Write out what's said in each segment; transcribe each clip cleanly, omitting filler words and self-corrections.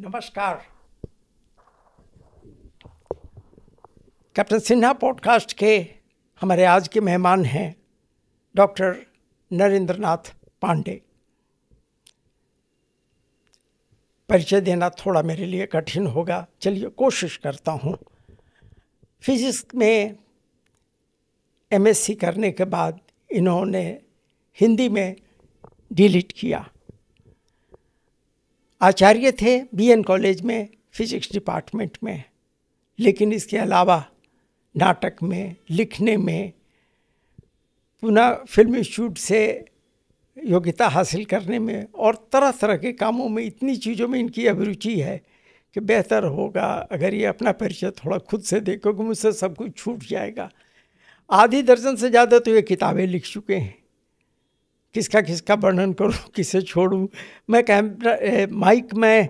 नमस्कार। Captain Sinha podcast के हमारे आज के मेहमान हैं डॉक्टर नरेंद्रनाथ पांडे। परिचय देना थोड़ा मेरे लिए कठिन होगा, चलिए कोशिश करता हूँ। फिजिक्स में एमएससी करने के बाद इन्होंने हिंदी में डीलिट किया। आचार्य थे बीएन कॉलेज में फिजिक्स डिपार्टमेंट में, लेकिन इसके अलावा नाटक में, लिखने में, पुनः फिल्म इंस्टीट्यूट से योग्यता हासिल करने में और तरह तरह के कामों में, इतनी चीज़ों में इनकी अभिरुचि है कि बेहतर होगा अगर ये अपना परिचय थोड़ा खुद से दे, क्योंकि मुझसे सब कुछ छूट जाएगा। आधी दर्जन से ज़्यादा तो ये किताबें लिख चुके हैं। किसका किसका वर्णन करूं, किसे छोड़ूं। मैं माइक में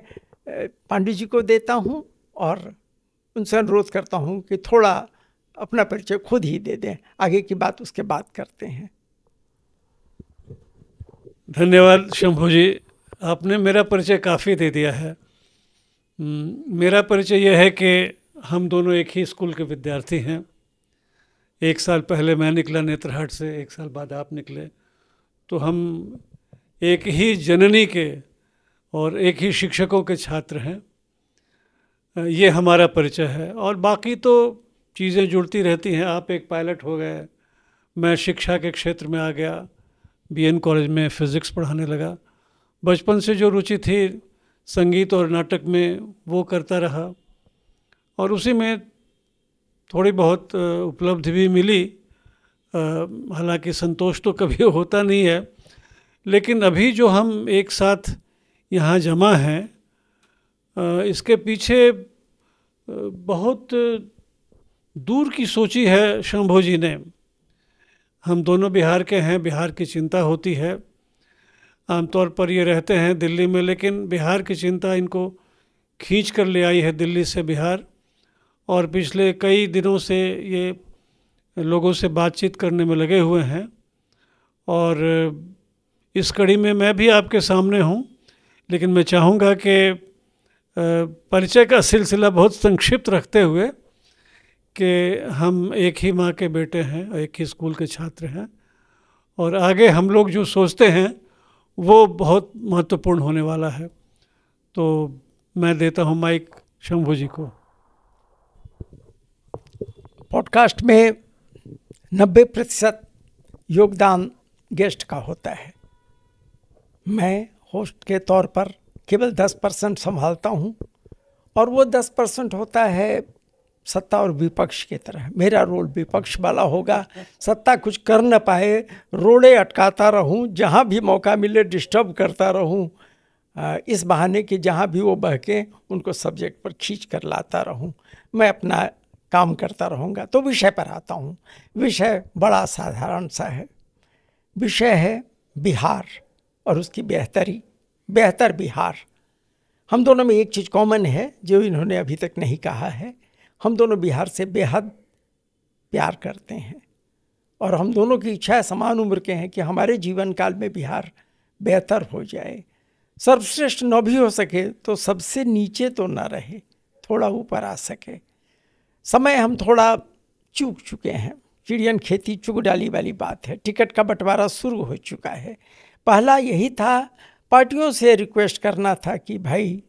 पांडे जी को देता हूं और उनसे अनुरोध करता हूं कि थोड़ा अपना परिचय खुद ही दे दें। आगे की बात उसके बाद करते हैं। धन्यवाद शंभू जी, आपने मेरा परिचय काफ़ी दे दिया है। मेरा परिचय यह है कि हम दोनों एक ही स्कूल के विद्यार्थी हैं। 1 साल पहले मैं निकला नेत्रहाट से, 1 साल बाद आप निकले, तो हम एक ही जननी के और एक ही शिक्षकों के छात्र हैं। ये हमारा परिचय है और बाकी तो चीज़ें जुड़ती रहती हैं। आप एक पायलट हो गए, मैं शिक्षा के क्षेत्र में आ गया, बीएन कॉलेज में फ़िज़िक्स पढ़ाने लगा। बचपन से जो रुचि थी संगीत और नाटक में, वो करता रहा और उसी में थोड़ी बहुत उपलब्धि भी मिली। हालांकि संतोष तो कभी होता नहीं है, लेकिन अभी जो हम एक साथ यहाँ जमा हैं, इसके पीछे बहुत दूर की सोची है शंभू जी ने। हम दोनों बिहार के हैं, बिहार की चिंता होती है। आमतौर पर ये रहते हैं दिल्ली में, लेकिन बिहार की चिंता इनको खींच कर ले आई है दिल्ली से बिहार, और पिछले कई दिनों से ये लोगों से बातचीत करने में लगे हुए हैं। और इस कड़ी में मैं भी आपके सामने हूँ, लेकिन मैं चाहूँगा कि परिचय का सिलसिला बहुत संक्षिप्त रखते हुए कि हम एक ही माँ के बेटे हैं, एक ही स्कूल के छात्र हैं, और आगे हम लोग जो सोचते हैं वो बहुत महत्वपूर्ण होने वाला है। तो मैं देता हूँ माइक शंभू जी को। पॉडकास्ट में 90% योगदान गेस्ट का होता है। मैं होस्ट के तौर पर केवल 10% संभालता हूँ, और वो 10% होता है सत्ता और विपक्ष की तरह। मेरा रोल विपक्ष वाला होगा। सत्ता कुछ कर न पाए, रोड़े अटकाता रहूं, जहां भी मौका मिले डिस्टर्ब करता रहूं, इस बहाने कि जहां भी वो बहके उनको सब्जेक्ट पर खींच कर लाता रहूं। मैं अपना काम करता रहूँगा। तो विषय पर आता हूँ। विषय बड़ा साधारण सा है। विषय है बिहार और उसकी बेहतरी, बेहतर बिहार। हम दोनों में एक चीज़ कॉमन है जो इन्होंने अभी तक नहीं कहा है। हम दोनों बिहार से बेहद प्यार करते हैं और हम दोनों की इच्छा समान उम्र के हैं कि हमारे जीवन काल में बिहार बेहतर हो जाए। सर्वश्रेष्ठ न भी हो सके तो सबसे नीचे तो न रहे, थोड़ा ऊपर आ सके। समय हम थोड़ा चूक चुके हैं। चिड़ियन खेती चुग डाली वाली बात है। टिकट का बंटवारा शुरू हो चुका है। पहला यही था, पार्टियों से रिक्वेस्ट करना था कि भाई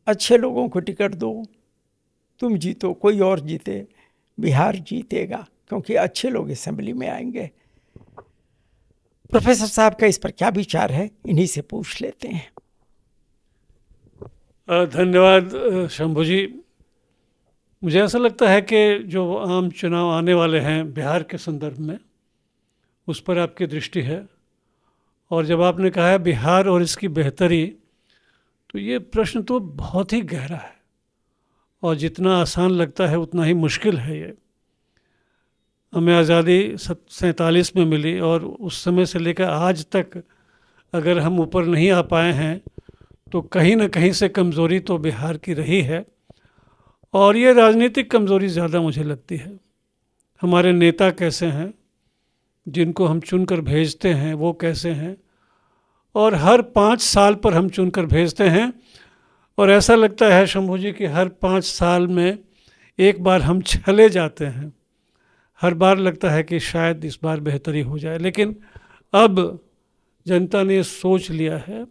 अच्छे लोगों को टिकट दो, तुम जीतो कोई और जीते, बिहार जीतेगा क्योंकि अच्छे लोग असेंबली में आएंगे। प्रोफेसर साहब का इस पर क्या विचार है, इन्हीं से पूछ लेते हैं। धन्यवाद शंभू जी। मुझे ऐसा लगता है कि जो आम चुनाव आने वाले हैं बिहार के संदर्भ में, उस पर आपकी दृष्टि है। और जब आपने कहा है बिहार और इसकी बेहतरी, तो ये प्रश्न तो बहुत ही गहरा है और जितना आसान लगता है उतना ही मुश्किल है। ये हमें आज़ादी 47 में मिली और उस समय से लेकर आज तक अगर हम ऊपर नहीं आ पाए हैं तो कहीं ना कहीं से कमज़ोरी तो बिहार की रही है। और ये राजनीतिक कमज़ोरी ज़्यादा मुझे लगती है। हमारे नेता कैसे हैं, जिनको हम चुनकर भेजते हैं वो कैसे हैं, और हर 5 साल पर हम चुनकर भेजते हैं और ऐसा लगता है शंभू जी कि हर 5 साल में एक बार हम चले जाते हैं। हर बार लगता है कि शायद इस बार बेहतरी हो जाए, लेकिन अब जनता ने सोच लिया है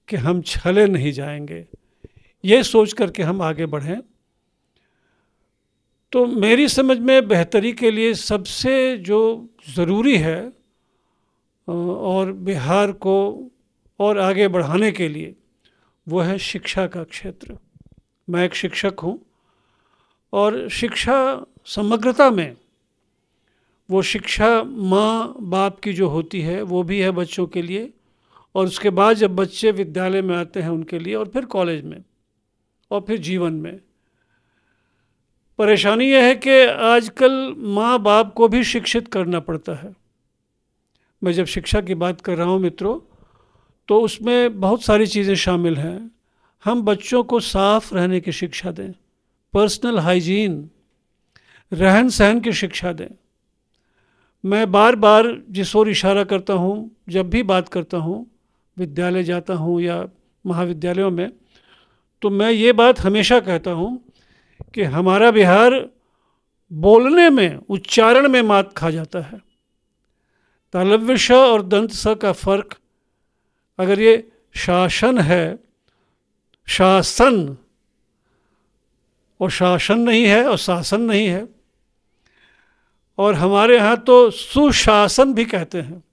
कि हम छले नहीं जाएंगे, ये सोच करके हम आगे बढ़ें। तो मेरी समझ में बेहतरी के लिए सबसे जो ज़रूरी है और बिहार को और आगे बढ़ाने के लिए वो है शिक्षा का क्षेत्र। मैं एक शिक्षक हूँ और शिक्षा समग्रता में वो शिक्षा माँ बाप की जो होती है वो भी है बच्चों के लिए, और उसके बाद जब बच्चे विद्यालय में आते हैं उनके लिए, और फिर कॉलेज में, और फिर जीवन में। परेशानी यह है कि आजकल माँ बाप को भी शिक्षित करना पड़ता है। मैं जब शिक्षा की बात कर रहा हूँ मित्रों, तो उसमें बहुत सारी चीज़ें शामिल हैं। हम बच्चों को साफ रहने की शिक्षा दें, पर्सनल हाइजीन, रहन सहन की शिक्षा दें। मैं बार बार जिस ओर इशारा करता हूँ, जब भी बात करता हूँ, विद्यालय जाता हूँ या महाविद्यालयों में, तो मैं ये बात हमेशा कहता हूँ कि हमारा बिहार बोलने में, उच्चारण में मात खा जाता है। तालव्य श और दंत स का फर्क, अगर ये शासन है, शासन, और शासन नहीं है और शासन नहीं है, और हमारे यहाँ तो सुशासन भी कहते हैं।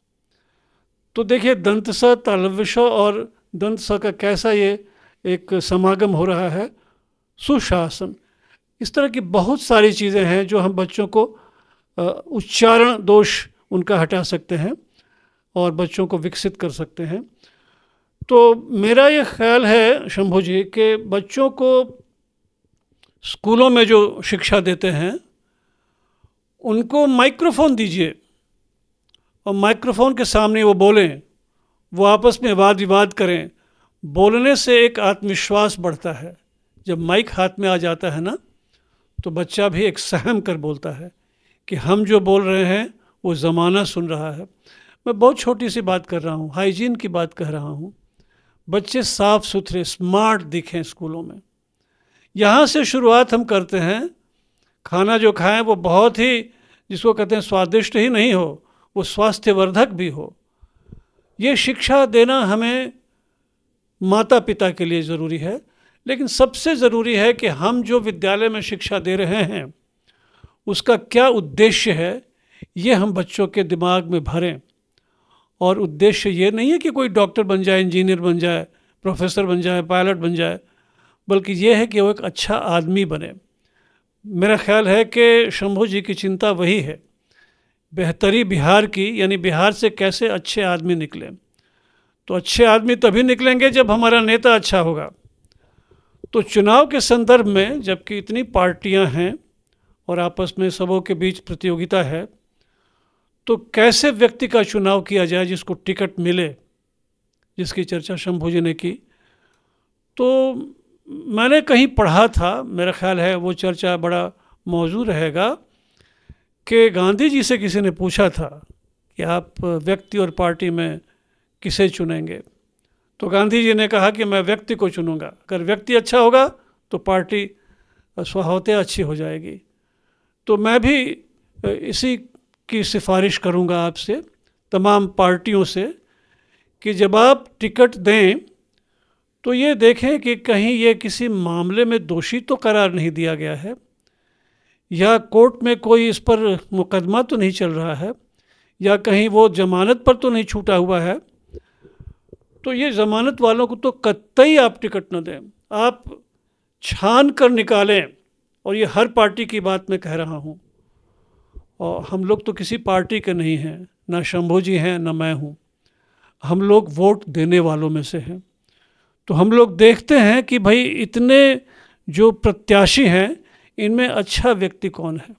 तो देखिए दंत स, तालव्य श और दंत स का कैसा ये एक समागम हो रहा है, सुशासन। इस तरह की बहुत सारी चीज़ें हैं जो हम बच्चों को उच्चारण दोष उनका हटा सकते हैं और बच्चों को विकसित कर सकते हैं। तो मेरा ये ख्याल है शंभू जी कि बच्चों को स्कूलों में जो शिक्षा देते हैं उनको माइक्रोफोन दीजिए और माइक्रोफोन के सामने वो बोलें, वो आपस में वाद विवाद करें। बोलने से एक आत्मविश्वास बढ़ता है। जब माइक हाथ में आ जाता है ना, तो बच्चा भी एक सहम कर बोलता है कि हम जो बोल रहे हैं वो ज़माना सुन रहा है। मैं बहुत छोटी सी बात कर रहा हूँ, हाइजीन की बात कह रहा हूँ। बच्चे साफ़ सुथरे स्मार्ट दिखें स्कूलों में, यहाँ से शुरुआत हम करते हैं। खाना जो खाएं वो बहुत ही, जिसको कहते हैं स्वादिष्ट ही नहीं हो, वो स्वास्थ्यवर्धक भी हो। ये शिक्षा देना हमें माता पिता के लिए ज़रूरी है, लेकिन सबसे ज़रूरी है कि हम जो विद्यालय में शिक्षा दे रहे हैं उसका क्या उद्देश्य है, ये हम बच्चों के दिमाग में भरें। और उद्देश्य ये नहीं है कि कोई डॉक्टर बन जाए, इंजीनियर बन जाए, प्रोफेसर बन जाए, पायलट बन जाए, बल्कि ये है कि वो एक अच्छा आदमी बने। मेरा ख्याल है कि शंभू जी की चिंता वही है, बेहतरी बिहार की, यानी बिहार से कैसे अच्छे आदमी निकलें। तो अच्छे आदमी तभी निकलेंगे जब हमारा नेता अच्छा होगा। तो चुनाव के संदर्भ में जबकि इतनी पार्टियां हैं और आपस में सबों के बीच प्रतियोगिता है, तो कैसे व्यक्ति का चुनाव किया जाए जिसको टिकट मिले, जिसकी चर्चा शंभू जी ने की। तो मैंने कहीं पढ़ा था, मेरा ख्याल है वो चर्चा बड़ा मौजू रहेगा, कि गांधी जी से किसी ने पूछा था कि आप व्यक्ति और पार्टी में किसे चुनेंगे। तो गांधी जी ने कहा कि मैं व्यक्ति को चुनूंगा, अगर व्यक्ति अच्छा होगा तो पार्टी स्वभावतः अच्छी हो जाएगी। तो मैं भी इसी की सिफारिश करूंगा आपसे, तमाम पार्टियों से, कि जब आप टिकट दें तो ये देखें कि कहीं ये किसी मामले में दोषी तो करार नहीं दिया गया है, या कोर्ट में कोई इस पर मुकदमा तो नहीं चल रहा है, या कहीं वो जमानत पर तो नहीं छूटा हुआ है। तो ये ज़मानत वालों को तो कतई आप टिकट न दें, आप छान कर निकालें। और ये हर पार्टी की बात मैं कह रहा हूँ। और हम लोग तो किसी पार्टी के नहीं हैं, ना शंभू जी हैं ना मैं हूँ, हम लोग वोट देने वालों में से हैं। तो हम लोग देखते हैं कि भाई इतने जो प्रत्याशी हैं इनमें अच्छा व्यक्ति कौन है।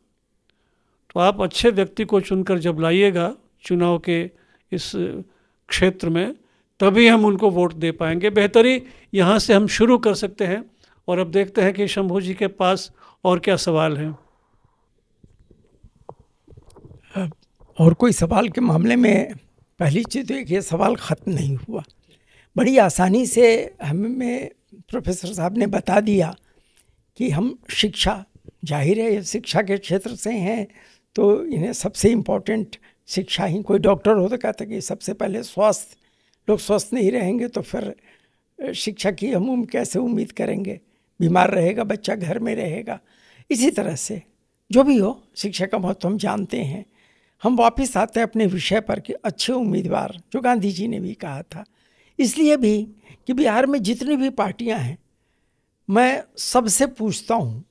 तो आप अच्छे व्यक्ति को चुनकर जब लाइएगा चुनाव के इस क्षेत्र में, तभी हम उनको वोट दे पाएंगे। बेहतरी यहाँ से हम शुरू कर सकते हैं। और अब देखते हैं कि शंभू जी के पास और क्या सवाल हैं। और कोई सवाल के मामले में पहली चीज़ तो एक, ये सवाल ख़त्म नहीं हुआ। बड़ी आसानी से हमें प्रोफेसर साहब ने बता दिया कि हम शिक्षा, जाहिर है ये शिक्षा के क्षेत्र से हैं तो इन्हें सबसे इम्पोर्टेंट शिक्षा ही, कोई डॉक्टर हो तो कहता कि सबसे पहले स्वास्थ्य, लोग स्वस्थ नहीं रहेंगे तो फिर शिक्षा की हम कैसे उम्मीद करेंगे, बीमार रहेगा बच्चा, घर में रहेगा। इसी तरह से जो भी हो शिक्षा का महत्व हम जानते हैं। हम वापस आते हैं अपने विषय पर कि अच्छे उम्मीदवार, जो गांधी जी ने भी कहा था, इसलिए भी कि बिहार में जितनी भी पार्टियां हैं मैं सबसे पूछता हूँ,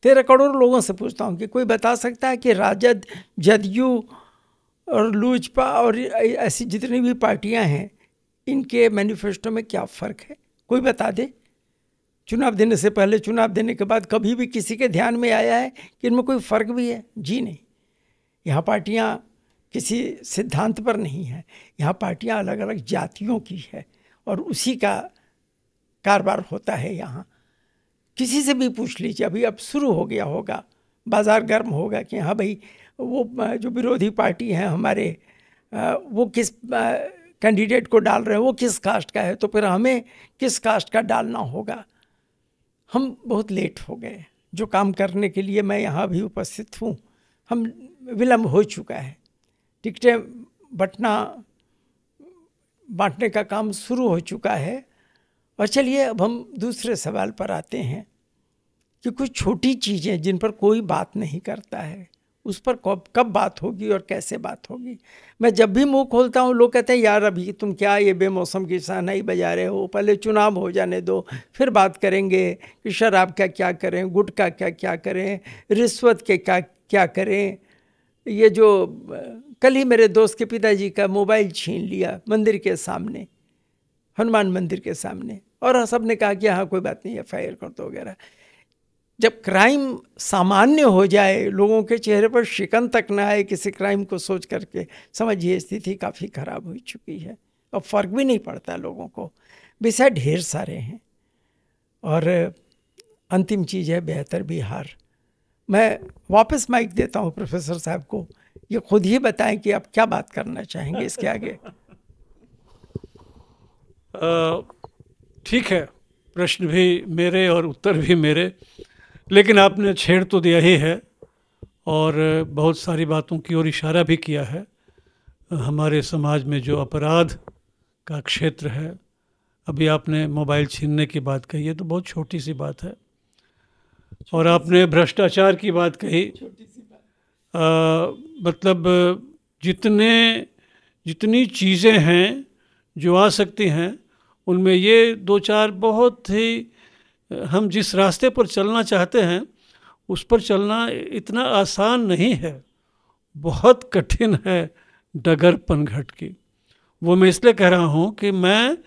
13 करोड़ लोगों से पूछता हूँ कि कोई बता सकता है कि राजद, जदयू और लोजपा और ऐसी जितनी भी पार्टियां हैं इनके मैनिफेस्टो में क्या फ़र्क है? कोई बता दे। चुनाव देने से पहले, चुनाव देने के बाद कभी भी किसी के ध्यान में आया है कि इनमें कोई फ़र्क भी है? जी नहीं। यहाँ पार्टियाँ किसी सिद्धांत पर नहीं है, यहाँ पार्टियाँ अलग अलग जातियों की है और उसी का कारोबार होता है। यहाँ किसी से भी पूछ लीजिए, अभी अब शुरू हो गया होगा, बाज़ार गर्म होगा कि हाँ भाई वो जो विरोधी पार्टी है हमारे, वो किस कैंडिडेट को डाल रहे हैं, वो किस कास्ट का है, तो फिर हमें किस कास्ट का डालना होगा। हम बहुत लेट हो गए। जो काम करने के लिए मैं यहाँ भी उपस्थित हूँ, हम विलम्ब हो चुका है। टिकटें बांटने का काम शुरू हो चुका है। और चलिए अब हम दूसरे सवाल पर आते हैं कि कुछ छोटी चीज़ें जिन पर कोई बात नहीं करता है, उस पर कब बात होगी और कैसे बात होगी। मैं जब भी मुंह खोलता हूँ लोग कहते हैं यार अभी तुम क्या ये बेमौसम की शहनाई बजा रहे हो, पहले चुनाव हो जाने दो फिर बात करेंगे कि शराब का क्या करें, गुटखा का क्या करें, रिश्वत के क्या करें। ये जो कल ही मेरे दोस्त के पिताजी का मोबाइल छीन लिया मंदिर के सामने, हनुमान मंदिर के सामने, और सब ने कहा कि हाँ कोई बात नहीं, FIR कर दो वगैरह। जब क्राइम सामान्य हो जाए, लोगों के चेहरे पर शिकन तक ना आए किसी क्राइम को सोच करके, समझिए स्थिति काफ़ी ख़राब हो चुकी है। अब फ़र्क भी नहीं पड़ता लोगों को। विषय ढेर सारे हैं और अंतिम चीज़ है बेहतर बिहार। मैं वापस माइक देता हूँ प्रोफेसर साहब को, ये खुद ही बताएं कि आप क्या बात करना चाहेंगे इसके आगे। ठीक है, प्रश्न भी मेरे और उत्तर भी मेरे, लेकिन आपने छेड़ तो दिया ही है और बहुत सारी बातों की ओर इशारा भी किया है। हमारे समाज में जो अपराध का क्षेत्र है, अभी आपने मोबाइल छीनने की बात कही है तो बहुत छोटी सी बात है, और आपने भ्रष्टाचार की बात कही। मतलब जितनी चीज़ें हैं जो आ सकती हैं उनमें ये दो चार बहुत ही, हम जिस रास्ते पर चलना चाहते हैं उस पर चलना इतना आसान नहीं है, बहुत कठिन है डगर पनघट की। वो मैं इसलिए कह रहा हूँ कि मैं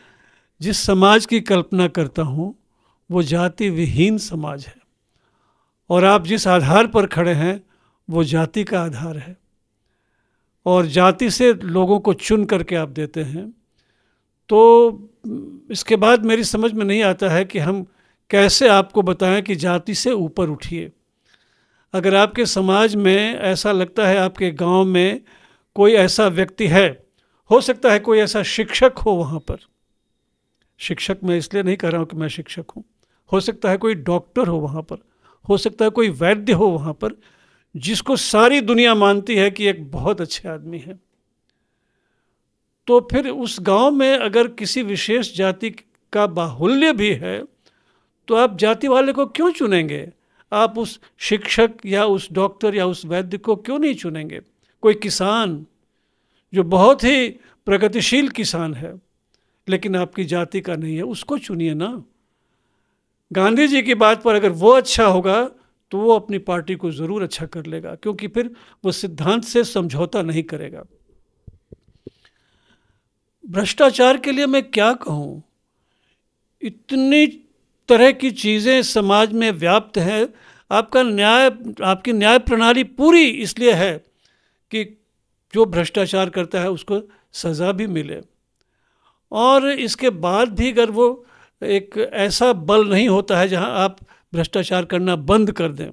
जिस समाज की कल्पना करता हूँ वो जाति विहीन समाज है, और आप जिस आधार पर खड़े हैं वो जाति का आधार है, और जाति से लोगों को चुन करके आप देते हैं। तो इसके बाद मेरी समझ में नहीं आता है कि हम कैसे आपको बताएं कि जाति से ऊपर उठिए। अगर आपके समाज में ऐसा लगता है, आपके गांव में कोई ऐसा व्यक्ति है, हो सकता है कोई ऐसा शिक्षक हो वहाँ पर, शिक्षक मैं इसलिए नहीं कह रहा हूँ कि मैं शिक्षक हूँ, हो सकता है कोई डॉक्टर हो वहाँ पर, हो सकता है कोई वैद्य हो वहाँ पर, जिसको सारी दुनिया मानती है कि एक बहुत अच्छे आदमी है, तो फिर उस गांव में अगर किसी विशेष जाति का बाहुल्य भी है तो आप जाति वाले को क्यों चुनेंगे? आप उस शिक्षक या उस डॉक्टर या उस वैद्य को क्यों नहीं चुनेंगे? कोई किसान जो बहुत ही प्रगतिशील किसान है लेकिन आपकी जाति का नहीं है, उसको चुनिए ना। गांधी जी की बात पर अगर वो अच्छा होगा तो वो अपनी पार्टी को ज़रूर अच्छा कर लेगा, क्योंकि फिर वो सिद्धांत से समझौता नहीं करेगा। भ्रष्टाचार के लिए मैं क्या कहूँ, इतनी तरह की चीज़ें समाज में व्याप्त हैं। आपकी न्याय प्रणाली पूरी इसलिए है कि जो भ्रष्टाचार करता है उसको सज़ा भी मिले, और इसके बाद भी अगर वो एक ऐसा बल नहीं होता है जहां आप भ्रष्टाचार करना बंद कर दें।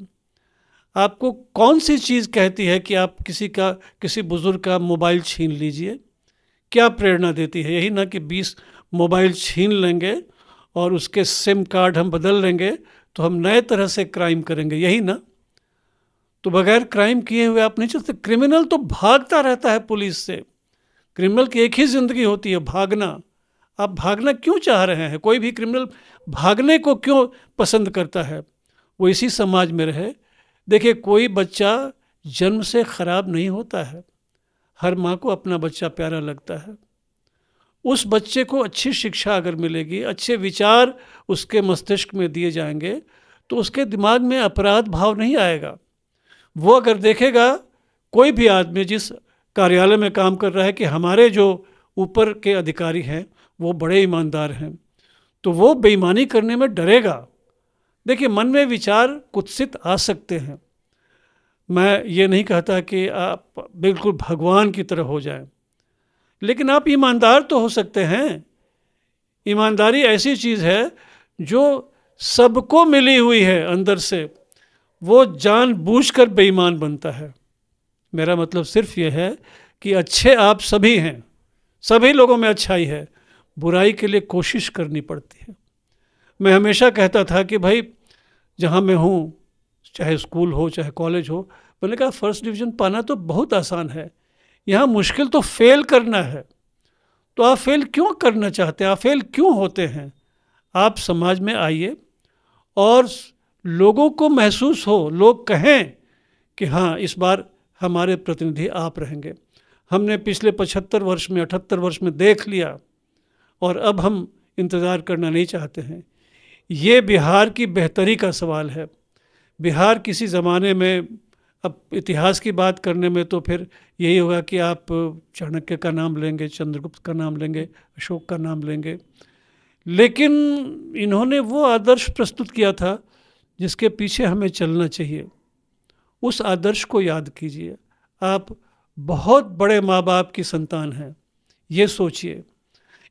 आपको कौन सी चीज़ कहती है कि आप किसी बुज़ुर्ग का मोबाइल छीन लीजिए? क्या प्रेरणा देती है? यही ना कि 20 मोबाइल छीन लेंगे और उसके सिम कार्ड हम बदल लेंगे तो हम नए तरह से क्राइम करेंगे, यही ना? तो बगैर क्राइम किए हुए आप नहीं चलते। क्रिमिनल तो भागता रहता है पुलिस से। क्रिमिनल की एक ही ज़िंदगी होती है, भागना। आप भागना क्यों चाह रहे हैं? कोई भी क्रिमिनल भागने को क्यों पसंद करता है? वो इसी समाज में रहे। देखिए, कोई बच्चा जन्म से ख़राब नहीं होता है। हर माँ को अपना बच्चा प्यारा लगता है। उस बच्चे को अच्छी शिक्षा अगर मिलेगी, अच्छे विचार उसके मस्तिष्क में दिए जाएंगे, तो उसके दिमाग में अपराध भाव नहीं आएगा। वो अगर देखेगा कोई भी आदमी जिस कार्यालय में काम कर रहा है कि हमारे जो ऊपर के अधिकारी हैं वो बड़े ईमानदार हैं, तो वो बेईमानी करने में डरेगा। देखिए, मन में विचार कुत्सित आ सकते हैं। मैं ये नहीं कहता कि आप बिल्कुल भगवान की तरह हो जाएं, लेकिन आप ईमानदार तो हो सकते हैं। ईमानदारी ऐसी चीज़ है जो सबको मिली हुई है अंदर से, वो जानबूझकर बेईमान बनता है। मेरा मतलब सिर्फ ये है कि अच्छे आप सभी हैं, सभी लोगों में अच्छाई है, बुराई के लिए कोशिश करनी पड़ती है। मैं हमेशा कहता था कि भाई जहाँ मैं हूँ, चाहे स्कूल हो चाहे कॉलेज हो, मैंने कहा फर्स्ट डिवीज़न पाना तो बहुत आसान है, यहाँ मुश्किल तो फेल करना है। तो आप फेल क्यों करना चाहते हैं? आप फेल क्यों होते हैं? आप समाज में आइए और लोगों को महसूस हो, लोग कहें कि हाँ, इस बार हमारे प्रतिनिधि आप रहेंगे। हमने पिछले 75 वर्ष में 78 वर्ष में देख लिया और अब हम इंतज़ार करना नहीं चाहते हैं। ये बिहार की बेहतरी का सवाल है। बिहार किसी ज़माने में, अब इतिहास की बात करने में तो फिर यही होगा कि आप चाणक्य का नाम लेंगे, चंद्रगुप्त का नाम लेंगे, अशोक का नाम लेंगे, लेकिन इन्होंने वो आदर्श प्रस्तुत किया था जिसके पीछे हमें चलना चाहिए। उस आदर्श को याद कीजिए। आप बहुत बड़े माँ बाप की संतान हैं, ये सोचिए।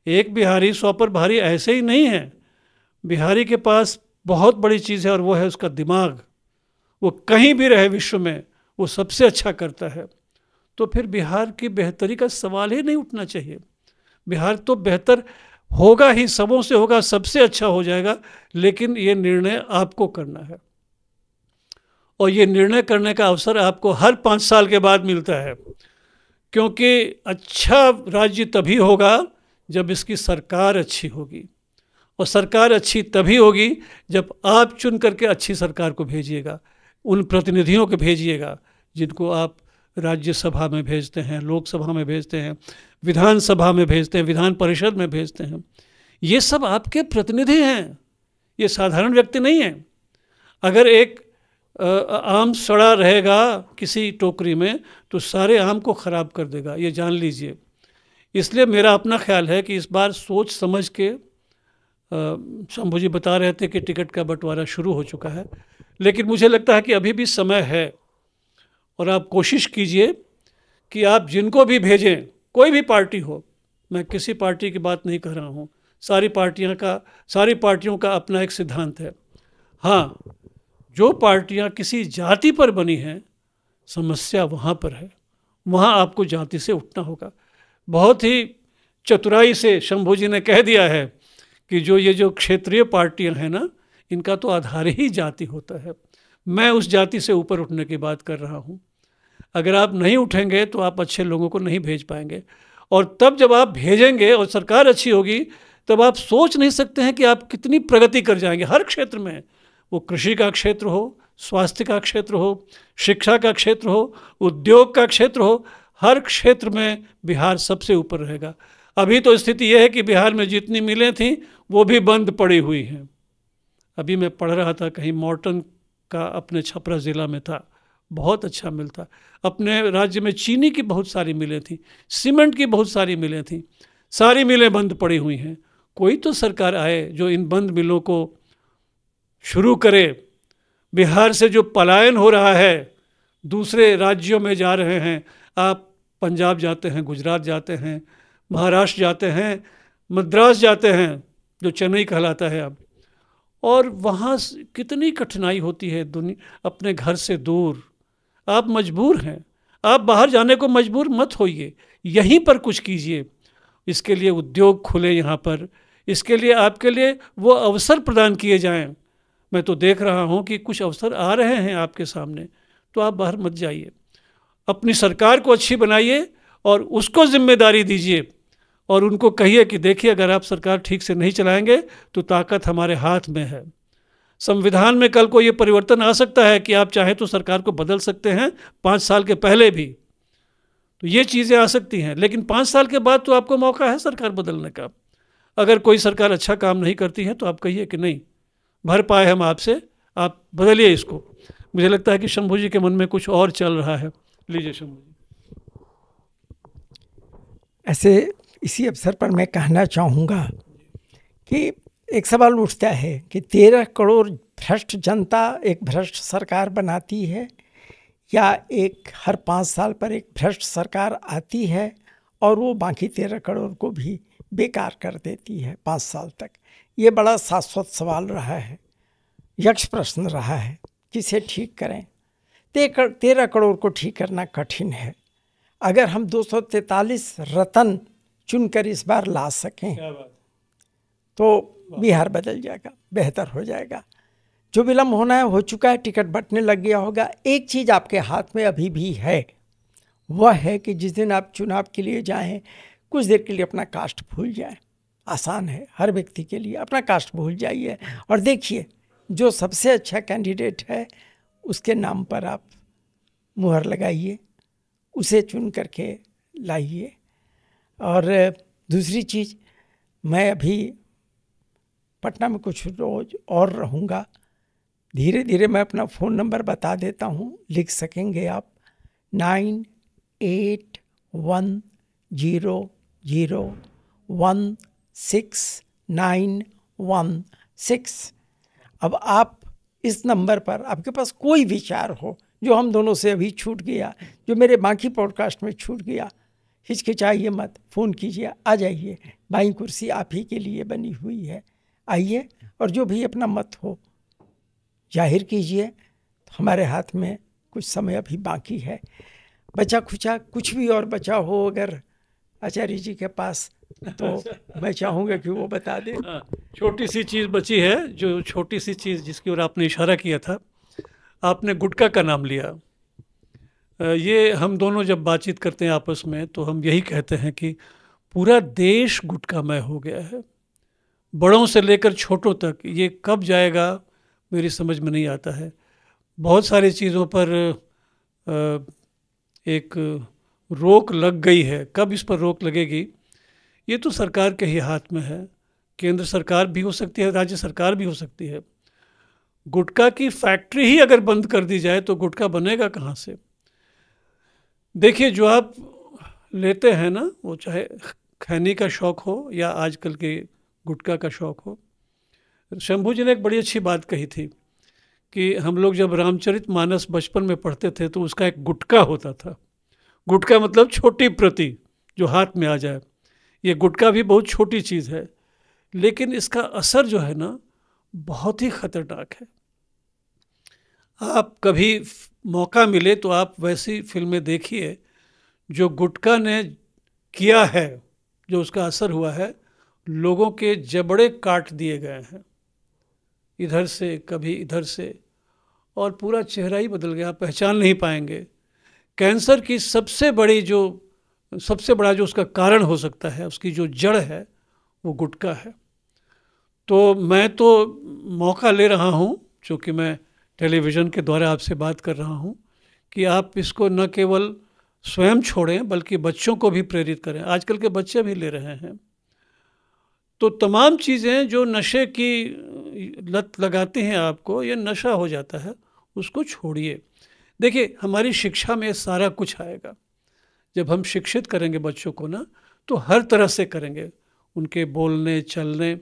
एक बिहारी 100 पर भारी ऐसे ही नहीं है। बिहारी के पास बहुत बड़ी चीज़ है और वो है उसका दिमाग। वो कहीं भी रहे विश्व में वो सबसे अच्छा करता है। तो फिर बिहार की बेहतरी का सवाल ही नहीं उठना चाहिए। बिहार तो बेहतर होगा ही, सबों से होगा, सबसे अच्छा हो जाएगा, लेकिन ये निर्णय आपको करना है। और ये निर्णय करने का अवसर आपको हर 5 साल के बाद मिलता है, क्योंकि अच्छा राज्य तभी होगा जब इसकी सरकार अच्छी होगी, और सरकार अच्छी तभी होगी जब आप चुन करके अच्छी सरकार को भेजिएगा, उन प्रतिनिधियों को भेजिएगा जिनको आप राज्यसभा में भेजते हैं, लोकसभा में भेजते हैं, विधानसभा में भेजते हैं, विधान परिषद में भेजते हैं। ये सब आपके प्रतिनिधि हैं, ये साधारण व्यक्ति नहीं हैं। अगर एक आम सड़ा रहेगा किसी टोकरी में तो सारे आम को ख़राब कर देगा, ये जान लीजिए। इसलिए मेरा अपना ख्याल है कि इस बार सोच समझ के, शंभू जी बता रहे थे कि टिकट का बंटवारा शुरू हो चुका है, लेकिन मुझे लगता है कि अभी भी समय है। और आप कोशिश कीजिए कि आप जिनको भी भेजें, कोई भी पार्टी हो, मैं किसी पार्टी की बात नहीं कर रहा हूँ, सारी पार्टियों का अपना एक सिद्धांत है। हाँ, जो पार्टियां किसी जाति पर बनी हैं, समस्या वहाँ पर है, वहाँ आपको जाति से उठना होगा। बहुत ही चतुराई से शंभू जी ने कह दिया है कि ये जो क्षेत्रीय पार्टियां हैं ना, इनका तो आधार ही जाति होता है। मैं उस जाति से ऊपर उठने की बात कर रहा हूँ। अगर आप नहीं उठेंगे तो आप अच्छे लोगों को नहीं भेज पाएंगे, और तब जब आप भेजेंगे और सरकार अच्छी होगी, तब आप सोच नहीं सकते हैं कि आप कितनी प्रगति कर जाएंगे हर क्षेत्र में। वो कृषि का क्षेत्र हो, स्वास्थ्य का क्षेत्र हो, शिक्षा का क्षेत्र हो, उद्योग का क्षेत्र हो, हर क्षेत्र में बिहार सबसे ऊपर रहेगा। अभी तो स्थिति यह है कि बिहार में जितनी मिलें थीं वो भी बंद पड़ी हुई हैं। अभी मैं पढ़ रहा था कहीं मॉर्टन का अपने छपरा ज़िला में था, बहुत अच्छा मिल था। अपने राज्य में चीनी की बहुत सारी मिलें थीं, सीमेंट की बहुत सारी मिलें थीं, सारी मिलें बंद पड़ी हुई हैं। कोई तो सरकार आए जो इन बंद मिलों को शुरू करे। बिहार से जो पलायन हो रहा है, दूसरे राज्यों में जा रहे हैं, आप पंजाब जाते हैं, गुजरात जाते हैं, महाराष्ट्र जाते हैं, मद्रास जाते हैं जो चेन्नई कहलाता है अब, और वहाँ कितनी कठिनाई होती है अपने घर से दूर। आप मजबूर हैं, आप बाहर जाने को मजबूर मत होइए, यहीं पर कुछ कीजिए। इसके लिए उद्योग खुले यहाँ पर, इसके लिए आपके लिए वो अवसर प्रदान किए जाएं। मैं तो देख रहा हूं कि कुछ अवसर आ रहे हैं आपके सामने, तो आप बाहर मत जाइए, अपनी सरकार को अच्छी बनाइए और उसको जिम्मेदारी दीजिए और उनको कहिए कि देखिए, अगर आप सरकार ठीक से नहीं चलाएंगे तो ताकत हमारे हाथ में है। संविधान में कल को ये परिवर्तन आ सकता है कि आप चाहें तो सरकार को बदल सकते हैं 5 साल के पहले भी, तो ये चीज़ें आ सकती हैं। लेकिन 5 साल के बाद तो आपको मौका है सरकार बदलने का। अगर कोई सरकार अच्छा काम नहीं करती है तो आप कहिए कि नहीं, भर पाए हम आपसे, आप बदलिए इसको। मुझे लगता है कि शंभू जी के मन में कुछ और चल रहा है। लीजिए शंभू जी। ऐसे इसी अवसर पर मैं कहना चाहूँगा कि एक सवाल उठता है कि 13 करोड़ भ्रष्ट जनता एक भ्रष्ट सरकार बनाती है, या एक हर 5 साल पर एक भ्रष्ट सरकार आती है और वो बाकी 13 करोड़ को भी बेकार कर देती है 5 साल तक। ये बड़ा शाश्वत सवाल रहा है, यक्ष प्रश्न रहा है, किसे ठीक करें। 13 करोड़ को ठीक करना कठिन है। अगर हम 243 रत्न चुनकर इस बार ला सकें तो बिहार बदल जाएगा, बेहतर हो जाएगा। जो विलम्ब होना है हो चुका है, टिकट बंटने लग गया होगा। एक चीज़ आपके हाथ में अभी भी है, वह है कि जिस दिन आप चुनाव के लिए जाएं, कुछ देर के लिए अपना कास्ट भूल जाएं। आसान है हर व्यक्ति के लिए, अपना कास्ट भूल जाइए और देखिए जो सबसे अच्छा कैंडिडेट है उसके नाम पर आप मुहर लगाइए, उसे चुन करके लाइए। और दूसरी चीज़, मैं अभी पटना में कुछ रोज और रहूँगा, धीरे धीरे मैं अपना फ़ोन नंबर बता देता हूँ, लिख सकेंगे आप। 9811016916। अब आप इस नंबर पर, आपके पास कोई विचार हो जो हम दोनों से अभी छूट गया, जो मेरे बाकी पॉडकास्ट में छूट गया, हिचकिचाइए मत, फ़ोन कीजिए, आ जाइए। बाईं कुर्सी आप ही के लिए बनी हुई है, आइए और जो भी अपना मत हो जाहिर कीजिए। तो हमारे हाथ में कुछ समय अभी बाकी है। बचा खुचा कुछ भी और बचा हो अगर आचार्य जी के पास, तो मैं चाहूँगा कि वो बता दें। छोटी सी चीज़ बची है, जो छोटी सी चीज़ जिसकी ओर आपने इशारा किया था, आपने गुटखा का नाम लिया। ये हम दोनों जब बातचीत करते हैं आपस में तो हम यही कहते हैं कि पूरा देश गुटखामय हो गया है, बड़ों से लेकर छोटों तक। ये कब जाएगा मेरी समझ में नहीं आता है। बहुत सारी चीज़ों पर एक रोक लग गई है, कब इस पर रोक लगेगी ये तो सरकार के ही हाथ में है। केंद्र सरकार भी हो सकती है, राज्य सरकार भी हो सकती है। गुटखा की फैक्ट्री ही अगर बंद कर दी जाए तो गुटखा बनेगा कहाँ से? देखिए, जो आप लेते हैं ना, वो चाहे खैनी का शौक़ हो या आजकल के गुटखा का शौक़ हो। शंभू जी ने एक बड़ी अच्छी बात कही थी कि हम लोग जब रामचरितमानस बचपन में पढ़ते थे तो उसका एक गुटखा होता था। गुटखा मतलब छोटी प्रति जो हाथ में आ जाए। ये गुटखा भी बहुत छोटी चीज़ है, लेकिन इसका असर जो है ना बहुत ही ख़तरनाक है। आप कभी मौका मिले तो आप वैसी फिल्में देखिए जो गुटखा ने किया है, जो उसका असर हुआ है। लोगों के जबड़े काट दिए गए हैं, इधर से कभी इधर से, और पूरा चेहरा ही बदल गया, पहचान नहीं पाएंगे। कैंसर की सबसे बड़ा जो उसका कारण हो सकता है, उसकी जो जड़ है वो गुटखा है। तो मैं तो मौका ले रहा हूँ, चूँकि मैं टेलीविज़न के द्वारा आपसे बात कर रहा हूँ, कि आप इसको न केवल स्वयं छोड़ें बल्कि बच्चों को भी प्रेरित करें। आजकल के बच्चे भी ले रहे हैं। तो तमाम चीज़ें जो नशे की लत लगाती हैं आपको, ये नशा हो जाता है, उसको छोड़िए। देखिए, हमारी शिक्षा में सारा कुछ आएगा। जब हम शिक्षित करेंगे बच्चों को ना, तो हर तरह से करेंगे, उनके बोलने चलने।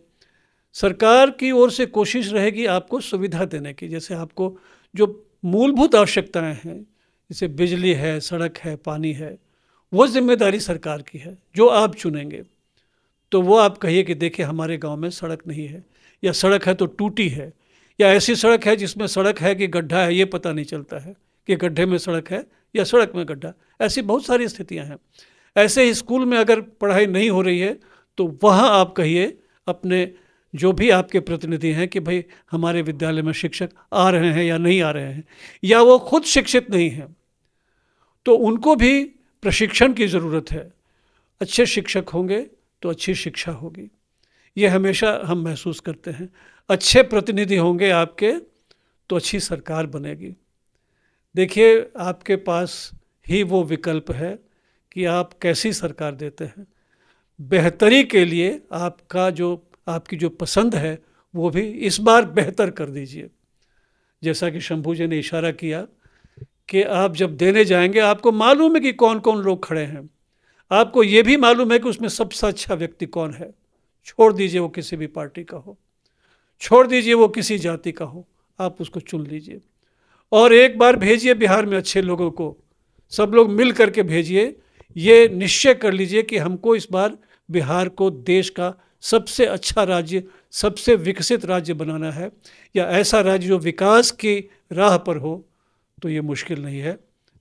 सरकार की ओर से कोशिश रहेगी आपको सुविधा देने की। जैसे आपको जो मूलभूत आवश्यकताएं हैं, जैसे बिजली है, सड़क है, पानी है, वो जिम्मेदारी सरकार की है। जो आप चुनेंगे तो वो आप कहिए कि देखिए हमारे गांव में सड़क नहीं है, या सड़क है तो टूटी है, या ऐसी सड़क है जिसमें सड़क है कि गड्ढा है ये पता नहीं चलता है कि गड्ढे में सड़क है या सड़क में गड्ढा। ऐसी बहुत सारी स्थितियां हैं। ऐसे ही स्कूल में अगर पढ़ाई नहीं हो रही है तो वहाँ आप कहिए अपने जो भी आपके प्रतिनिधि हैं कि भाई हमारे विद्यालय में शिक्षक आ रहे हैं या नहीं आ रहे हैं, या वो खुद शिक्षित नहीं हैं, तो उनको भी प्रशिक्षण की ज़रूरत है। अच्छे शिक्षक होंगे तो अच्छी शिक्षा होगी, ये हमेशा हम महसूस करते हैं। अच्छे प्रतिनिधि होंगे आपके तो अच्छी सरकार बनेगी। देखिए, आपके पास ही वो विकल्प है कि आप कैसी सरकार देते हैं। बेहतरी के लिए आपकी जो पसंद है वो भी इस बार बेहतर कर दीजिए। जैसा कि शंभू जी ने इशारा किया कि आप जब देने जाएंगे आपको मालूम है कि कौन कौन लोग खड़े हैं, आपको ये भी मालूम है कि उसमें सबसे अच्छा व्यक्ति कौन है। छोड़ दीजिए वो किसी भी पार्टी का हो, छोड़ दीजिए वो किसी जाति का हो, आप उसको चुन लीजिए और एक बार भेजिए बिहार में अच्छे लोगों को, सब लोग मिल करके भेजिए। ये निश्चय कर लीजिए कि हमको इस बार बिहार को देश का सबसे अच्छा राज्य, सबसे विकसित राज्य बनाना है, या ऐसा राज्य जो विकास की राह पर हो, तो ये मुश्किल नहीं है।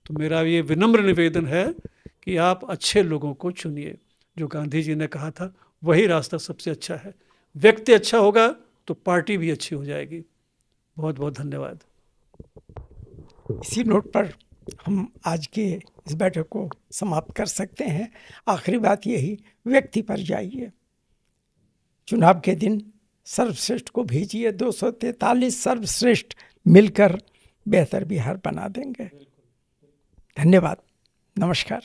तो मेरा ये विनम्र निवेदन है कि आप अच्छे लोगों को चुनिए। जो गांधी जी ने कहा था वही रास्ता सबसे अच्छा है। व्यक्ति अच्छा होगा तो पार्टी भी अच्छी हो जाएगी। बहुत बहुत धन्यवाद। इसी नोट पर हम आज के इस बैठक को समाप्त कर सकते हैं। आखिरी बात यही, व्यक्ति पर जाइए, चुनाव के दिन सर्वश्रेष्ठ को भेजिए। 243 सर्वश्रेष्ठ मिलकर बेहतर बिहार बना देंगे। धन्यवाद, नमस्कार।